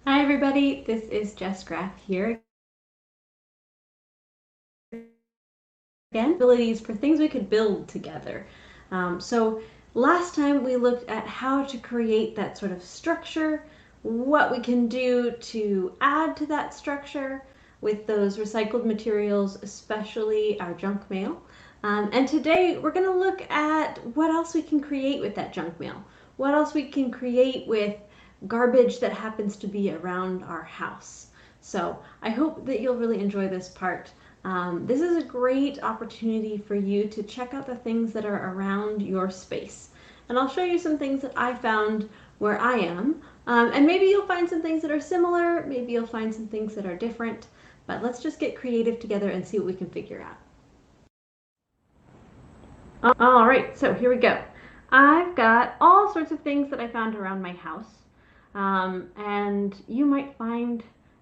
Hi everybody, this is Jess Graff here again. Abilities for things we could build together. So last time we looked at how to create that sort of structure, what we can do to add to that structure with those recycled materials, especially our junk mail. And today we're going to look at what else we can create with that junk mail. What else we can create with garbage that happens to be around our house. So I hope that you'll really enjoy this part. This is a great opportunity for you to check out the things that are around your space. And I'll show you some things that I found where I am. And maybe you'll find some things that are similar, maybe you'll find some things that are different, but let's just get creative together and see what we can figure out. All right, so here we go. I've got all sorts of things that I found around my house. And you might find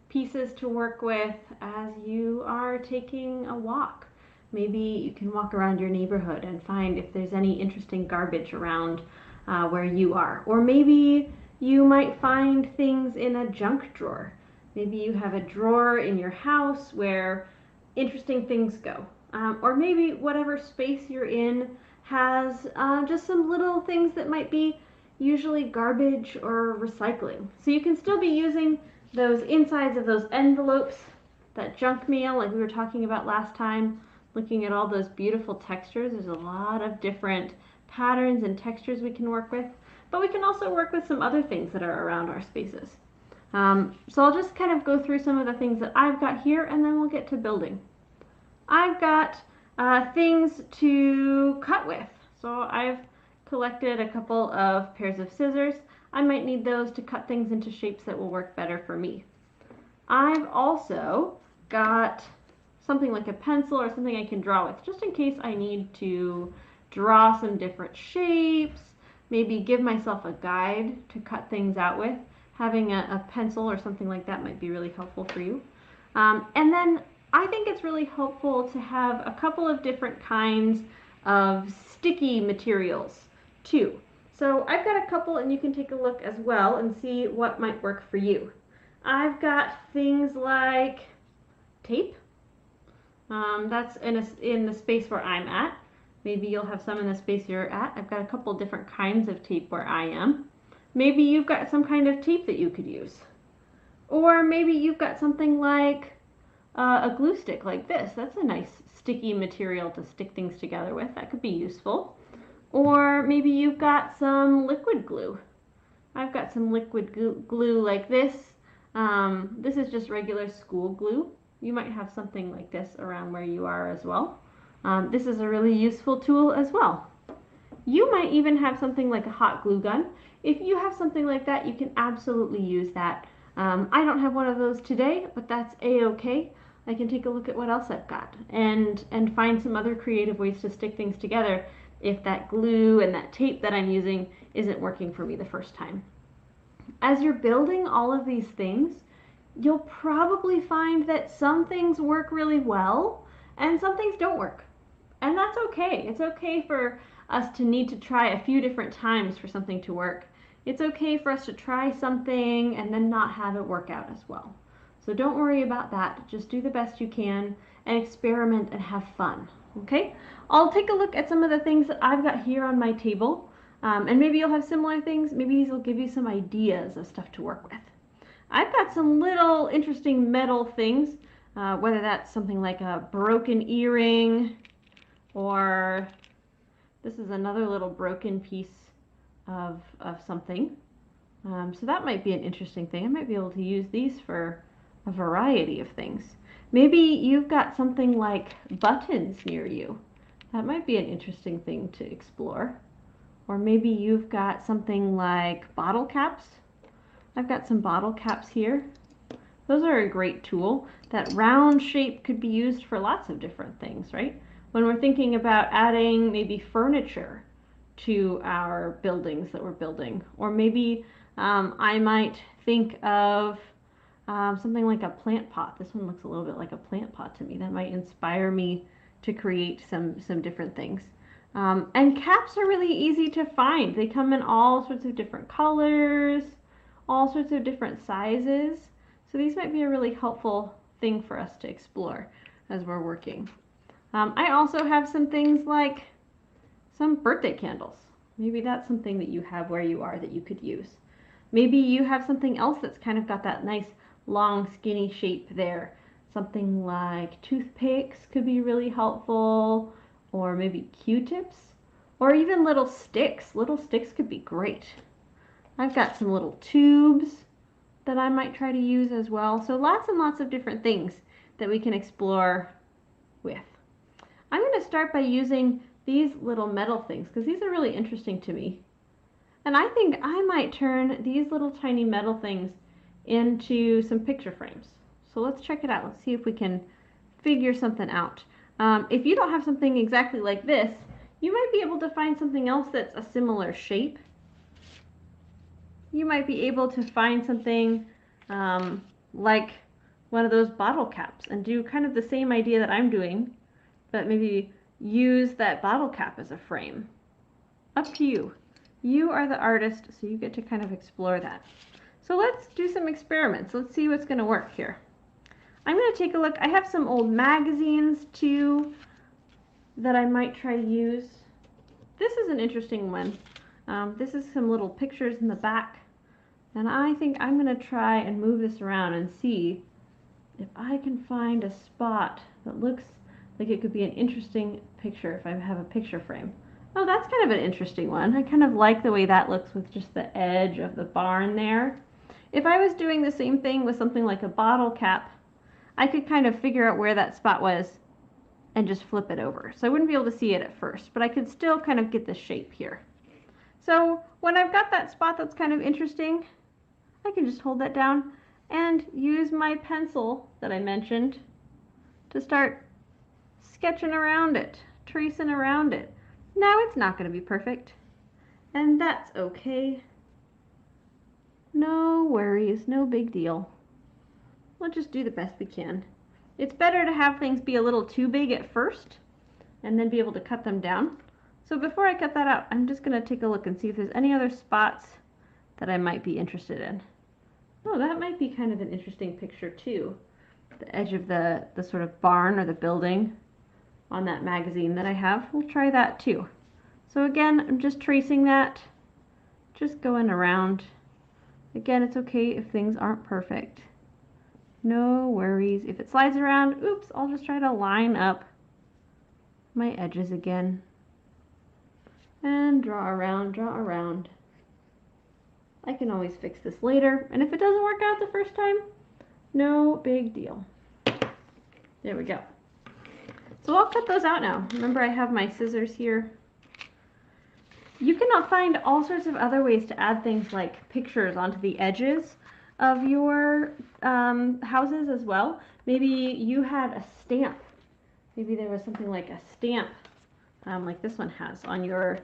pieces to work with as you are taking a walk. Maybe you can walk around your neighborhood and find if there's any interesting garbage around where you are. Or maybe you might find things in a junk drawer. Maybe you have a drawer in your house where interesting things go. Or maybe whatever space you're in has just some little things that might be usually garbage or recycling. So you can still be using those insides of those envelopes, that junk mail like we were talking about last time, looking at all those beautiful textures. There's a lot of different patterns and textures we can work with, but we can also work with some other things that are around our spaces. So I'll just kind of go through some of the things that I've got here and then we'll get to building. I've got things to cut with. So I've collected a couple of pairs of scissors. I might need those to cut things into shapes that will work better for me. I've also got something like a pencil or something I can draw with, just in case I need to draw some different shapes, maybe give myself a guide to cut things out with. Having a pencil or something like that might be really helpful for you. And then I think it's really helpful to have a couple of different kinds of sticky materials too. So I've got a couple and you can take a look as well and see what might work for you. I've got things like tape. That's in the space where I'm at. Maybe you'll have some in the space you're at. I've got a couple different kinds of tape where I am. Maybe you've got some kind of tape that you could use. Or maybe you've got something like a glue stick like this. That's a nice sticky material to stick things together with. That could be useful. Or maybe you've got some liquid glue. I've got some liquid glue like this. This is just regular school glue. You might have something like this around where you are as well. This is a really useful tool as well. You might even have something like a hot glue gun. If you have something like that, you can absolutely use that. I don't have one of those today, but that's a-okay. I can take a look at what else I've got and find some other creative ways to stick things together if that glue and that tape that I'm using isn't working for me the first time. As you're building all of these things, you'll probably find that some things work really well and some things don't work. And that's okay. It's okay for us to need to try a few different times for something to work. It's okay for us to try something and then not have it work out as well. So don't worry about that. Just do the best you can and experiment and have fun. Okay? I'll take a look at some of the things that I've got here on my table. And maybe you'll have similar things. Maybe these will give you some ideas of stuff to work with. I've got some little interesting metal things, whether that's something like a broken earring, or this is another little broken piece of something. So that might be an interesting thing. I might be able to use these for a variety of things. Maybe you've got something like buttons near you. That might be an interesting thing to explore. Or maybe you've got something like bottle caps. I've got some bottle caps here. Those are a great tool. That round shape could be used for lots of different things, right? When we're thinking about adding maybe furniture to our buildings that we're building, or maybe I might think of something like a plant pot. This one looks a little bit like a plant pot to me. That might inspire me to create some different things. And caps are really easy to find. They come in all sorts of different colors, all sorts of different sizes. So these might be a really helpful thing for us to explore as we're working. I also have some things like some birthday candles. Maybe that's something that you have where you are that you could use. Maybe you have something else that's kind of got that nice long skinny shape there. Something like toothpicks could be really helpful, or maybe Q-tips, or even little sticks. Little sticks could be great. I've got some little tubes that I might try to use as well. So lots and lots of different things that we can explore with. I'm going to start by using these little metal things because these are really interesting to me. And I think I might turn these little tiny metal things into some picture frames. So let's check it out. Let's see if we can figure something out. If you don't have something exactly like this, you might be able to find something else that's a similar shape. You might be able to find something like one of those bottle caps and do kind of the same idea that I'm doing, but maybe use that bottle cap as a frame. Up to you. You are the artist, so you get to kind of explore that. So let's do some experiments. Let's see what's going to work here. I'm going to take a look. I have some old magazines too that I might try to use. This is an interesting one. This is some little pictures in the back. And I think I'm going to try and move this around and see if I can find a spot that looks like it could be an interesting picture if I have a picture frame. Oh, that's kind of an interesting one. I kind of like the way that looks with just the edge of the barn there. If I was doing the same thing with something like a bottle cap, I could kind of figure out where that spot was and just flip it over. So I wouldn't be able to see it at first, but I could still kind of get the shape here. So when I've got that spot that's kind of interesting, I can just hold that down and use my pencil that I mentioned to start sketching around it, tracing around it. Now it's not going to be perfect, and that's okay. No worries, no big deal. We'll just do the best we can. It's better to have things be a little too big at first and then be able to cut them down. So before I cut that out, I'm just going to take a look and see if there's any other spots that I might be interested in. Oh, that might be kind of an interesting picture too. The edge of the sort of barn or the building on that magazine that I have. We'll try that too. So again, I'm just tracing that, just going around. Again, it's okay if things aren't perfect. No worries. If it slides around, oops, I'll just try to line up my edges again. And draw around, draw around. I can always fix this later. And if it doesn't work out the first time, no big deal. There we go. So I'll cut those out now. Remember, I have my scissors here. You can find all sorts of other ways to add things like pictures onto the edges of your houses as well. Maybe you had a stamp. Maybe there was something like a stamp like this one has on your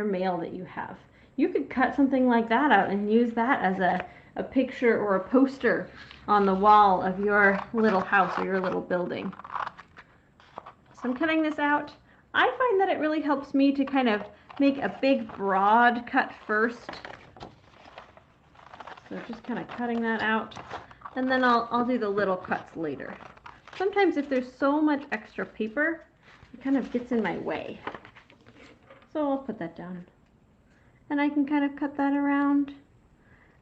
mail that you have. You could cut something like that out and use that as a picture or a poster on the wall of your little house or your little building. So I'm cutting this out. I find that it really helps me to kind of make a big broad cut first. So just kind of cutting that out, and then I'll do the little cuts later. Sometimes if there's so much extra paper, it kind of gets in my way. So I'll put that down. And I can kind of cut that around.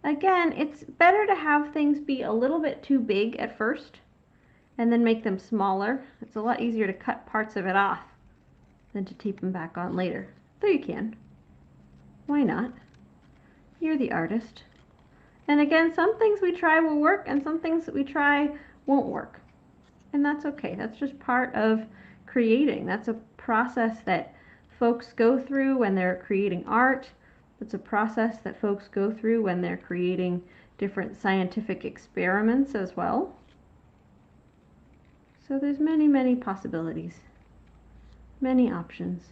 Again, it's better to have things be a little bit too big at first and then make them smaller. It's a lot easier to cut parts of it off than to tape them back on later. Though you can. Why not? You're the artist. And again, some things we try will work and some things that we try won't work. And that's okay. That's just part of creating. That's a process that folks go through when they're creating art. It's a process that folks go through when they're creating different scientific experiments as well. So there's many, many possibilities, many options.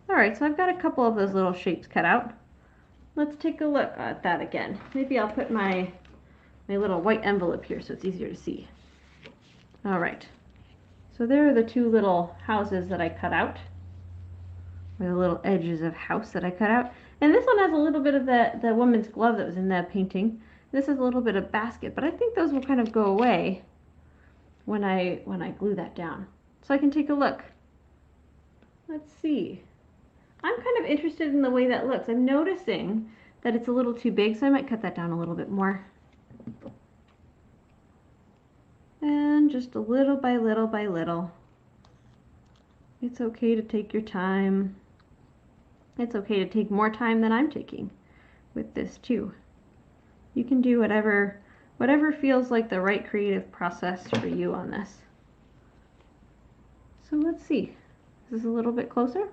All right, so I've got a couple of those little shapes cut out. Let's take a look at that again. Maybe I'll put my little white envelope here so it's easier to see. All right, so there are the two little houses that I cut out, or the little edges of house that I cut out. And this one has a little bit of the woman's glove that was in that painting. This is a little bit of basket, but I think those will kind of go away when I glue that down. So I can take a look. Let's see. I'm kind of interested in the way that looks. I'm noticing that it's a little too big, so I might cut that down a little bit more. And just a little by little by little. It's okay to take your time. It's okay to take more time than I'm taking with this too. You can do whatever feels like the right creative process for you on this. So let's see. Is this a little bit closer?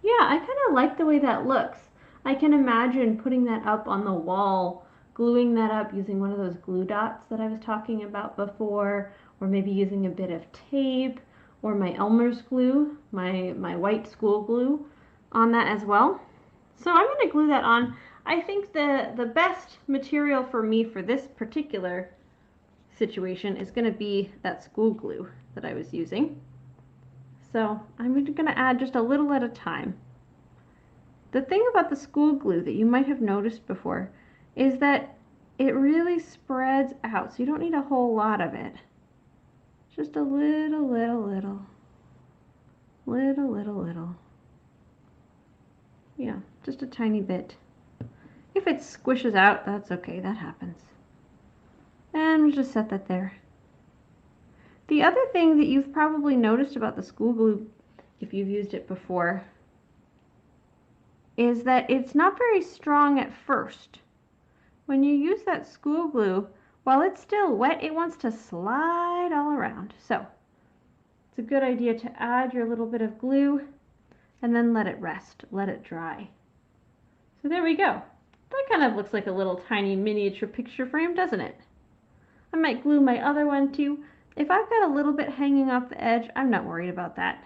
Yeah, I kind of like the way that looks. I can imagine putting that up on the wall, gluing that up using one of those glue dots that I was talking about before, or maybe using a bit of tape, or my Elmer's glue, my white school glue on that as well. So I'm going to glue that on. I think the best material for me for this particular situation is going to be that school glue that I was using. So I'm going to add just a little at a time. The thing about the school glue that you might have noticed before is that it really spreads out, so you don't need a whole lot of it. Just a little. Yeah, just a tiny bit. If it squishes out, that's okay, that happens. And we'll just set that there. The other thing that you've probably noticed about the school glue, if you've used it before, is that it's not very strong at first. When you use that school glue, while it's still wet, it wants to slide all around. So it's a good idea to add your little bit of glue and then let it rest, let it dry. So there we go. That kind of looks like a little tiny miniature picture frame, doesn't it? I might glue my other one too. If I've got a little bit hanging off the edge, I'm not worried about that.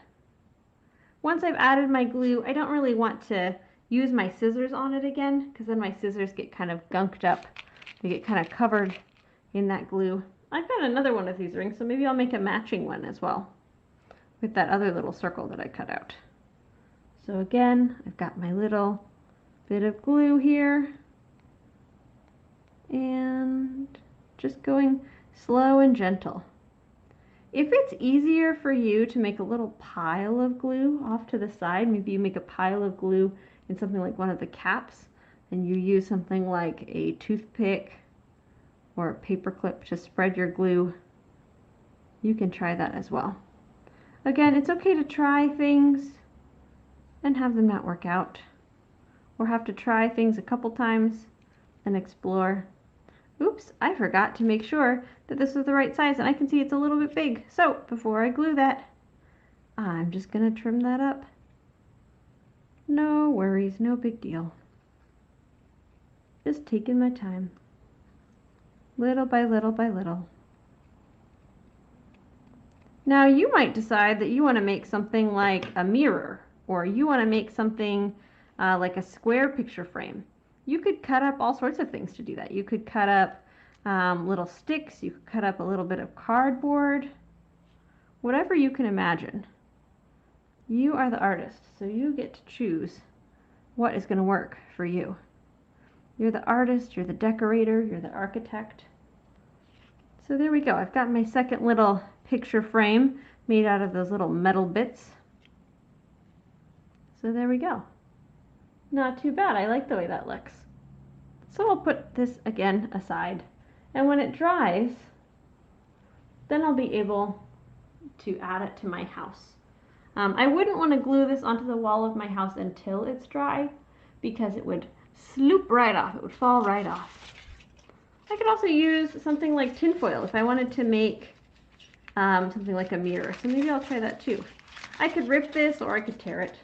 Once I've added my glue, I don't really want to use my scissors on it again, because then my scissors get kind of gunked up. They get kind of covered in that glue. I've got another one of these rings, so maybe I'll make a matching one as well with that other little circle that I cut out. So again, I've got my little bit of glue here and just going slow and gentle. If it's easier for you to make a little pile of glue off to the side, maybe you make a pile of glue in something like one of the caps and you use something like a toothpick or a paper clip to spread your glue, you can try that as well. Again, it's okay to try things and have them not work out, or have to try things a couple times and explore. Oops, I forgot to make sure that this is the right size, and I can see it's a little bit big. So before I glue that, I'm just going to trim that up. No worries, no big deal. Just taking my time, little by little by little. Now you might decide that you want to make something like a mirror, or you want to make something like a square picture frame. You could cut up all sorts of things to do that. You could cut up little sticks, you could cut up a little bit of cardboard, whatever you can imagine. You are the artist, so you get to choose what is going to work for you. You're the artist, you're the decorator, you're the architect. So there we go. I've got my second little picture frame made out of those little metal bits. So there we go. Not too bad. I like the way that looks. So I'll put this again aside. And when it dries, then I'll be able to add it to my house. I wouldn't want to glue this onto the wall of my house until it's dry, because it would sloop right off. It would fall right off. I could also use something like tinfoil if I wanted to make something like a mirror. So maybe I'll try that too. I could rip this or I could tear it.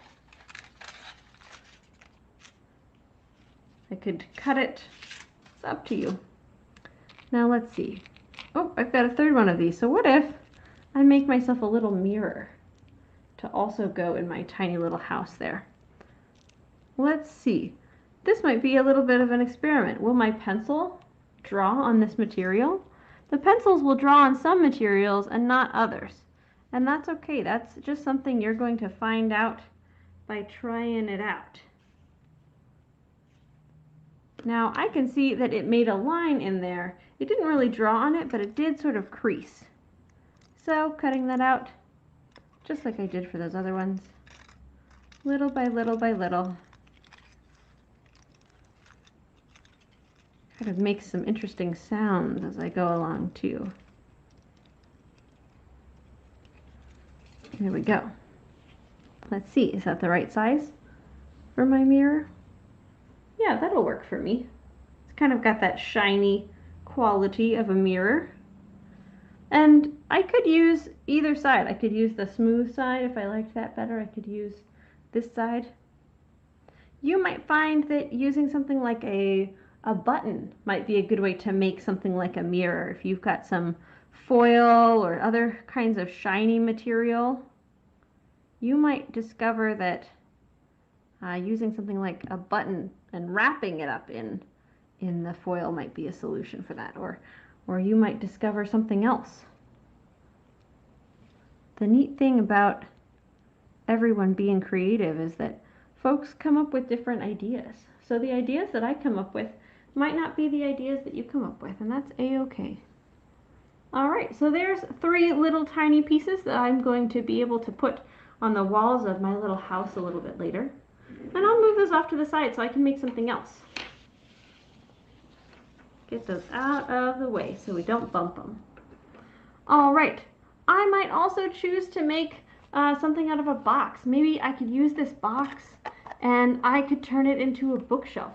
I could cut it. It's up to you. Now let's see. Oh, I've got a third one of these. So what if I make myself a little mirror to also go in my tiny little house there? Let's see. This might be a little bit of an experiment. Will my pencil draw on this material? The pencils will draw on some materials and not others. And that's okay. That's just something you're going to find out by trying it out. Now I can see that it made a line in there. It didn't really draw on it, but it did sort of crease. So cutting that out, just like I did for those other ones, little by little by little. Kind of makes some interesting sounds as I go along too. There we go. Let's see, is that the right size for my mirror? Yeah, that'll work for me. It's kind of got that shiny quality of a mirror. And I could use either side. I could use the smooth side if I liked that better. I could use this side. You might find that using something like a button might be a good way to make something like a mirror. If you've got some foil or other kinds of shiny material, you might discover that using something like a button and wrapping it up in the foil might be a solution for that, or you might discover something else. The neat thing about everyone being creative is that folks come up with different ideas. So the ideas that I come up with might not be the ideas that you come up with, and that's a-okay. All right, so there's 3 little tiny pieces that I'm going to be able to put on the walls of my little house a little bit later. And I'll move those off to the side so I can make something else. Get those out of the way so we don't bump them. All right, I might also choose to make something out of a box. Maybe I could use this box and I could turn it into a bookshelf.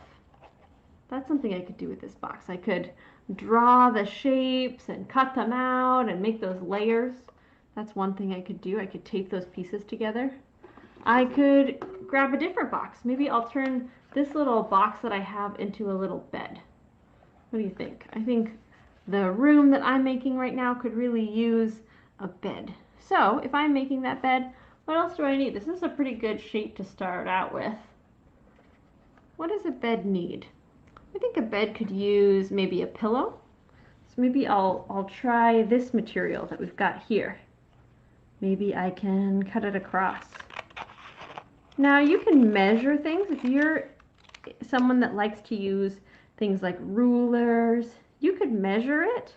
That's something I could do with this box. I could draw the shapes and cut them out and make those layers. That's one thing I could do. I could tape those pieces together. I could grab a different box. Maybe I'll turn this little box that I have into a little bed. What do you think? I think the room that I'm making right now could really use a bed. So if I'm making that bed, what else do I need? This is a pretty good shape to start out with. What does a bed need? I think a bed could use maybe a pillow. So maybe I'll try this material that we've got here. Maybe I can cut it across. Now you can measure things. If you're someone that likes to use things like rulers, you could measure it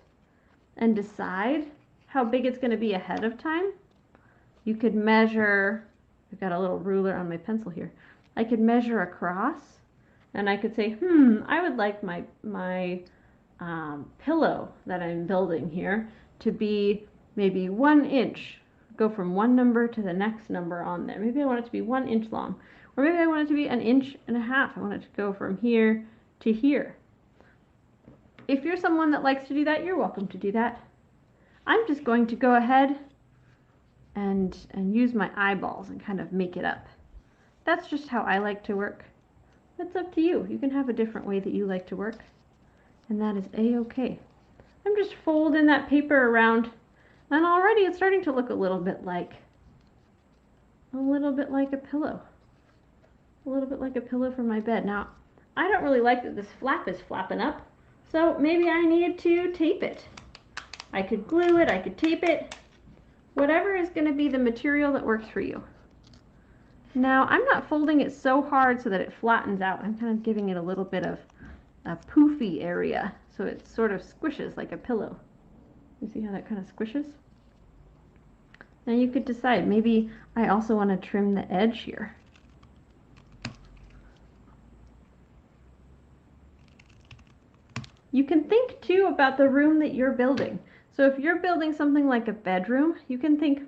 and decide how big it's going to be ahead of time. You could measure, I've got a little ruler on my pencil here. I could measure across and I could say, I would like my pillow that I'm building here to be maybe 1 inch. Go from one number to the next number on there. Maybe I want it to be 1 inch long. Or maybe I want it to be 1.5 inches. I want it to go from here to here. If you're someone that likes to do that, you're welcome to do that. I'm just going to go ahead and use my eyeballs and kind of make it up. That's just how I like to work. That's up to you. You can have a different way that you like to work, and that is a-okay. I'm just folding that paper around, and already it's starting to look a little bit like a pillow. A little bit like a pillow for my bed. Now, I don't really like that this flap is flapping up, so maybe I need to tape it. I could glue it, I could tape it, whatever is going to be the material that works for you. Now, I'm not folding it so hard so that it flattens out. I'm kind of giving it a little bit of a poofy area so it sort of squishes like a pillow. You see how that kind of squishes? Now you could decide, maybe I also want to trim the edge here. You can think too about the room that you're building. So if you're building something like a bedroom, you can think,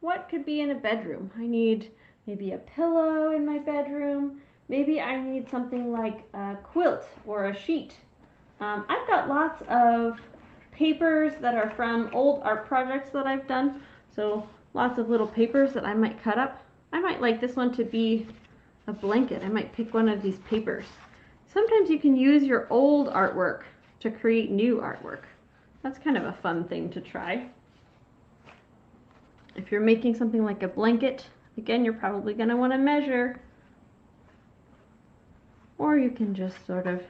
what could be in a bedroom? I need maybe a pillow in my bedroom. Maybe I need something like a quilt or a sheet. I've got lots of papers that are from old art projects that I've done. So lots of little papers that I might cut up. I might like this one to be a blanket. I might pick one of these papers. Sometimes you can use your old artwork to create new artwork. That's kind of a fun thing to try. If you're making something like a blanket, again, you're probably going to want to measure. Or you can just sort of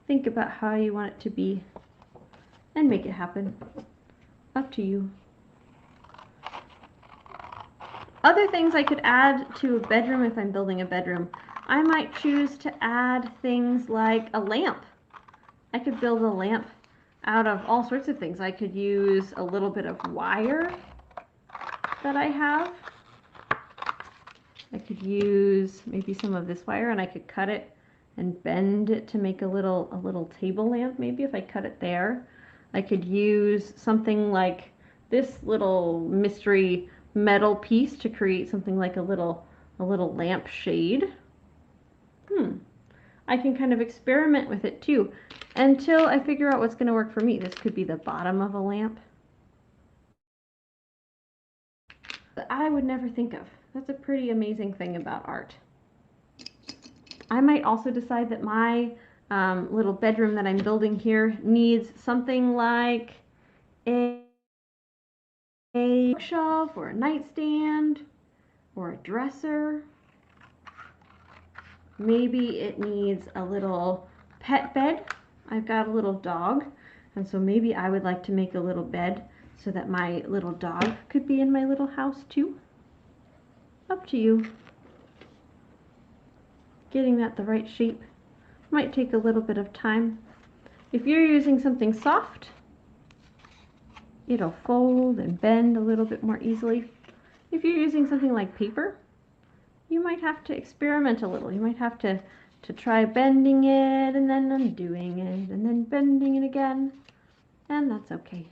think about how you want it to be and make it happen. Up to you. Other things I could add to a bedroom if I'm building a bedroom. I might choose to add things like a lamp. I could build a lamp out of all sorts of things. I could use a little bit of wire that I have. I could use maybe some of this wire, and I could cut it and bend it to make a little table lamp, maybe if I cut it there. I could use something like this little mystery metal piece to create something like a little lamp shade. I can kind of experiment with it too until I figure out what's going to work for me. This could be the bottom of a lamp that I would never think of. That's a pretty amazing thing about art. I might also decide that my little bedroom that I'm building here needs something like a bookshelf or a nightstand or a dresser. Maybe it needs a little pet bed. I've got a little dog, and so maybe I would like to make a little bed so that my little dog could be in my little house too. Up to you. Getting that the right shape might take a little bit of time. If you're using something soft, it'll fold and bend a little bit more easily. If you're using something like paper, you might have to experiment a little. You might have to try bending it and then undoing it and then bending it again, and that's okay.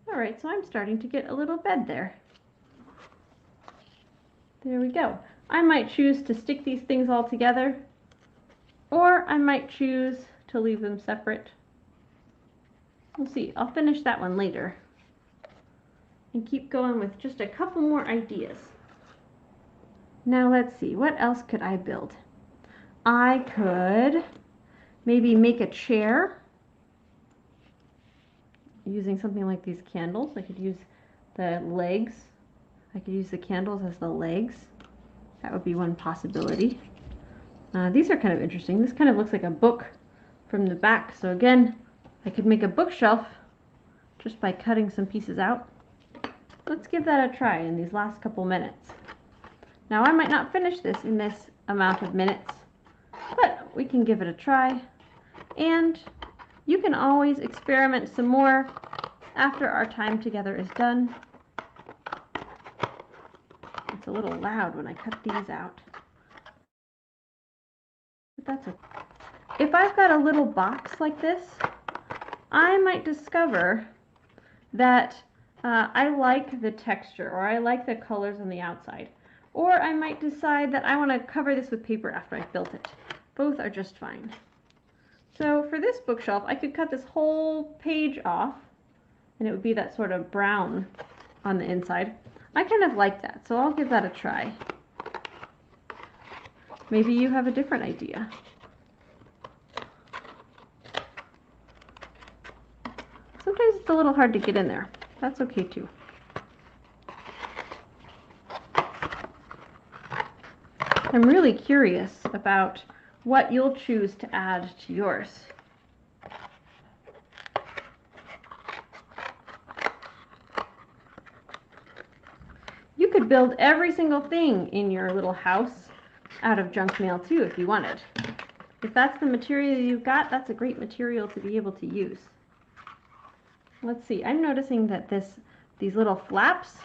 All right, so I'm starting to get a little bed there. There we go. I might choose to stick these things all together, or I might choose to leave them separate. We'll see. I'll finish that one later and keep going with just a couple more ideas. Now let's see, what else could I build? I could maybe make a chair using something like these candles. I could use the legs. I could use the candles as the legs. That would be one possibility. These are kind of interesting. This kind of looks like a book from the back. So again, I could make a bookshelf just by cutting some pieces out. Let's give that a try in these last couple minutes. Now I might not finish this in this amount of minutes, but we can give it a try. And you can always experiment some more after our time together is done. It's a little loud when I cut these out, but that's okay. If I've got a little box like this, I might discover that I like the texture, or I like the colors on the outside. Or I might decide that I want to cover this with paper after I've built it. Both are just fine. So for this bookshelf, I could cut this whole page off, and it would be that sort of brown on the inside. I kind of like that, so I'll give that a try. Maybe you have a different idea. Sometimes it's a little hard to get in there. That's okay too. I'm really curious about what you'll choose to add to yours. You could build every single thing in your little house out of junk mail too if you wanted. If that's the material you've got, that's a great material to be able to use. Let's see, I'm noticing that these little flaps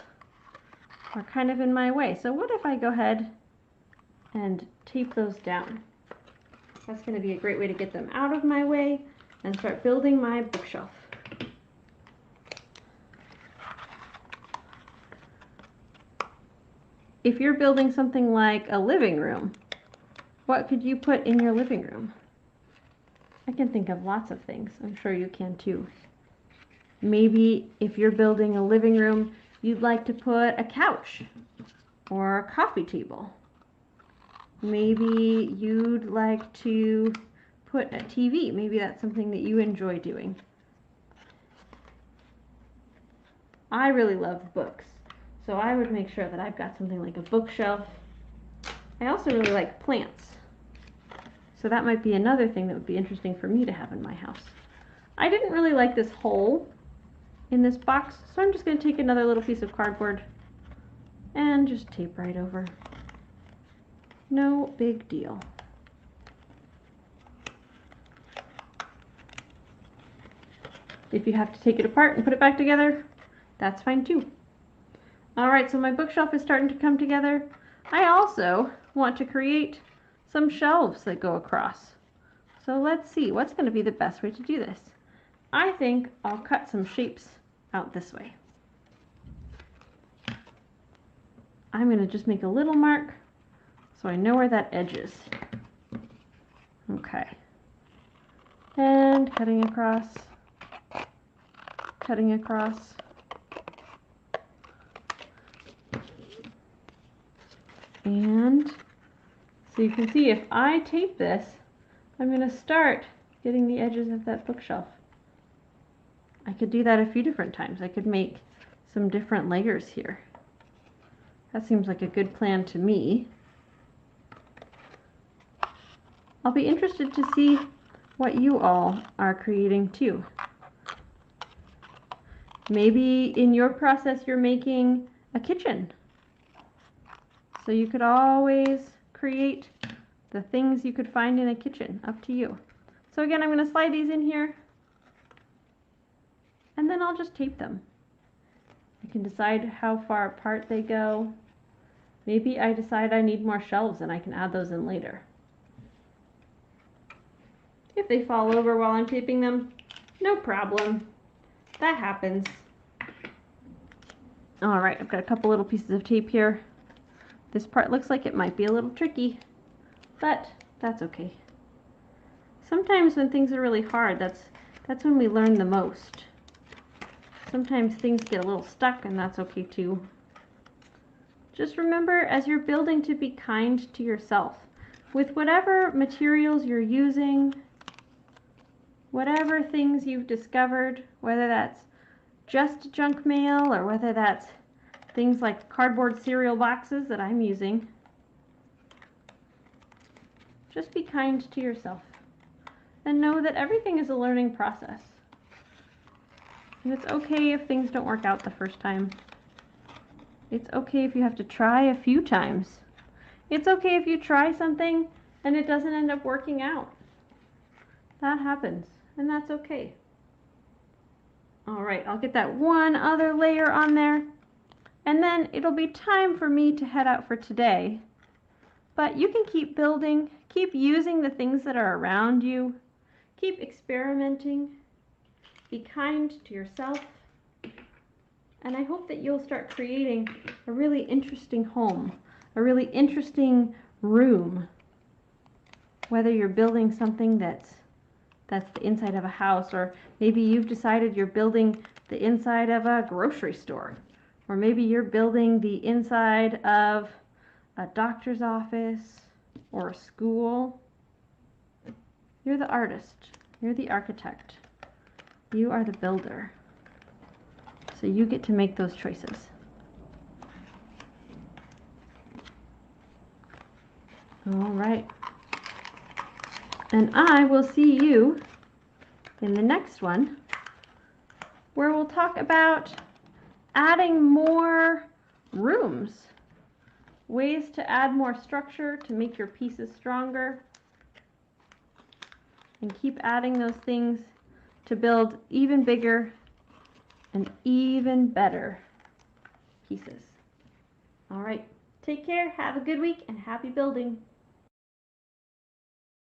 are kind of in my way. So what if I go ahead and tape those down? That's going to be a great way to get them out of my way and start building my bookshelf. If you're building something like a living room, what could you put in your living room? I can think of lots of things. I'm sure you can too. Maybe if you're building a living room, you'd like to put a couch or a coffee table. Maybe you'd like to put a TV. Maybe that's something that you enjoy doing. I really love books, so I would make sure that I've got something like a bookshelf. I also really like plants, so that might be another thing that would be interesting for me to have in my house. I didn't really like this hole in this box, so I'm just going to take another little piece of cardboard and just tape right over. No big deal. If you have to take it apart and put it back together, that's fine too. Alright, so my bookshelf is starting to come together. I also want to create some shelves that go across. So let's see, what's going to be the best way to do this? I think I'll cut some shapes out this way. I'm going to just make a little mark so I know where that edge is. Okay. And cutting across, cutting across. And so you can see if I tape this, I'm going to start getting the edges of that bookshelf. I could do that a few different times. I could make some different layers here. That seems like a good plan to me. I'll be interested to see what you all are creating too. Maybe in your process you're making a kitchen. So you could always create the things you could find in a kitchen, up to you. So again, I'm going to slide these in here, and then I'll just tape them. You can decide how far apart they go. Maybe I decide I need more shelves and I can add those in later. If they fall over while I'm taping them, no problem. That happens. Alright, I've got a couple little pieces of tape here. This part looks like it might be a little tricky, but that's okay. Sometimes when things are really hard, that's when we learn the most. Sometimes things get a little stuck, and that's okay too. Just remember, as you're building, to be kind to yourself. With whatever materials you're using, whatever things you've discovered, whether that's just junk mail or whether that's things like cardboard cereal boxes that I'm using, just be kind to yourself and know that everything is a learning process. And it's okay if things don't work out the first time. It's okay if you have to try a few times. It's okay if you try something and it doesn't end up working out. That happens, and that's okay. Alright, I'll get that one other layer on there, and then it'll be time for me to head out for today. But you can keep building, keep using the things that are around you, keep experimenting, be kind to yourself, and I hope that you'll start creating a really interesting home, a really interesting room. Whether you're building something that's the inside of a house, or maybe you've decided you're building the inside of a grocery store, or maybe you're building the inside of a doctor's office or a school. You're the artist, you're the architect, you are the builder. So you get to make those choices. All right. And I will see you in the next one, where we'll talk about adding more rooms, ways to add more structure to make your pieces stronger, and keep adding those things to build even bigger and even better pieces. All right, take care, have a good week, and happy building.